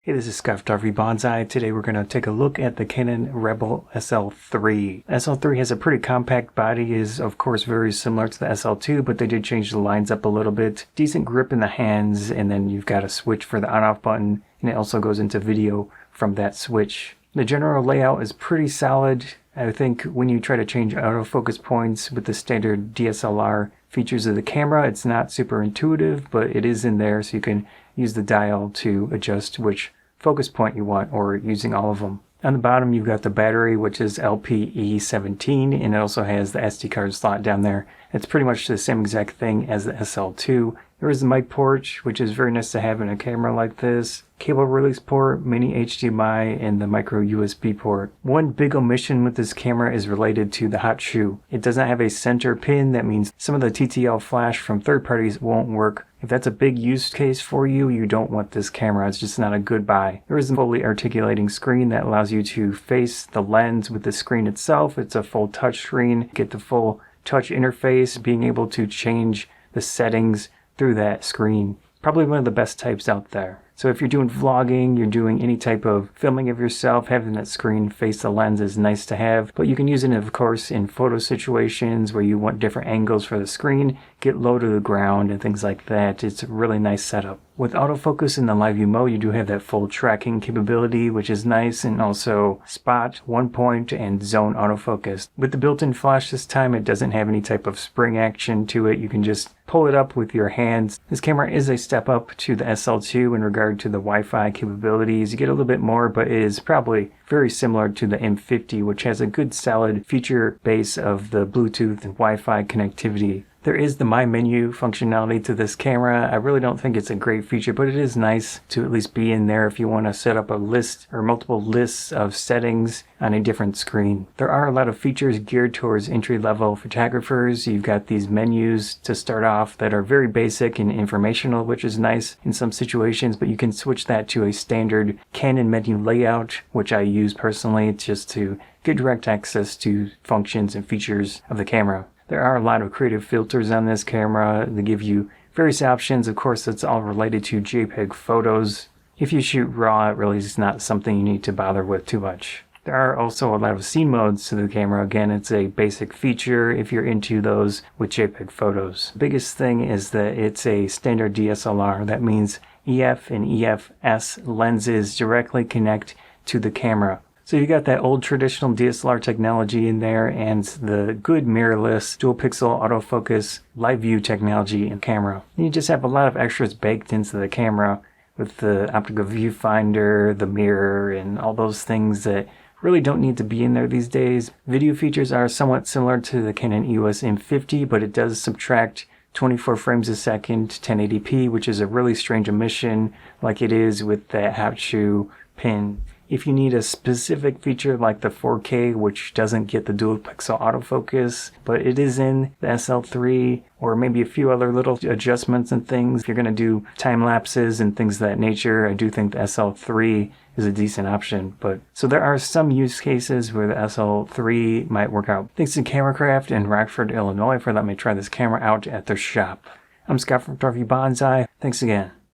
Hey, this is Scott from Banzai. Today we're going to take a look at the Canon Rebel SL3. SL3 has a pretty compact body, is of course very similar to the SL2, but they did change the lines up a little bit. Decent grip in the hands, and then you've got a switch for the on-off button, and it also goes into video from that switch. The general layout is pretty solid. I think when you try to change autofocus points with the standard DSLR features of the camera, it's not super intuitive, but it is in there, so you can use the dial to adjust which focus point you want, or using all of them. On the bottom you've got the battery, which is LPE17, and it also has the SD card slot down there. It's pretty much the same exact thing as the SL2. There is the mic port, which is very nice to have in a camera like this. Cable release port, mini HDMI, and the micro USB port. One big omission with this camera is related to the hot shoe. It does not have a center pin. That means some of the TTL flash from third parties won't work. If that's a big use case for you, you don't want this camera. It's just not a good buy. There is a fully articulating screen that allows you to face the lens with the screen itself. It's a full touch screen. Get the full touch interface, being able to change the settings through that screen. Probably one of the best types out there. So if you're doing vlogging, you're doing any type of filming of yourself, having that screen face the lens is nice to have. But you can use it, of course, in photo situations where you want different angles for the screen, get low to the ground and things like that. It's a really nice setup. With autofocus in the live view mode, you do have that full tracking capability, which is nice, and also spot, one point, and zone autofocus. With the built-in flash this time, it doesn't have any type of spring action to it. You can just pull it up with your hands. This camera is a step up to the SL2 in regard to the Wi-Fi capabilities. You get a little bit more, but it is probably very similar to the M50, which has a good solid feature base of the Bluetooth and Wi-Fi connectivity. There is the My Menu functionality to this camera. I really don't think it's a great feature, but it is nice to at least be in there if you want to set up a list or multiple lists of settings on a different screen. There are a lot of features geared towards entry-level photographers. You've got these menus to start off that are very basic and informational, which is nice in some situations, but you can switch that to a standard Canon menu layout, which I use personally just to get direct access to functions and features of the camera. There are a lot of creative filters on this camera. They give you various options. Of course, it's all related to JPEG photos. If you shoot RAW, it really is not something you need to bother with too much. There are also a lot of scene modes to the camera. Again, it's a basic feature if you're into those with JPEG photos. The biggest thing is that it's a standard DSLR. That means EF and EFS lenses directly connect to the camera. So you got that old traditional DSLR technology in there and the good mirrorless dual pixel autofocus live view technology in camera. And you just have a lot of extras baked into the camera with the optical viewfinder, the mirror, and all those things that really don't need to be in there these days. Video features are somewhat similar to the Canon EOS M50, but it does subtract 24 frames a second 1080p, which is a really strange omission like it is with that hot shoe pin. If you need a specific feature like the 4K, which doesn't get the dual pixel autofocus, but it is in the SL3, or maybe a few other little adjustments and things. If you're going to do time lapses and things of that nature, I do think the SL3 is a decent option. But so there are some use cases where the SL3 might work out. Thanks to Cameracraft in Rockford, Illinois for letting me try this camera out at their shop. I'm Scott from Banzai. Thanks again.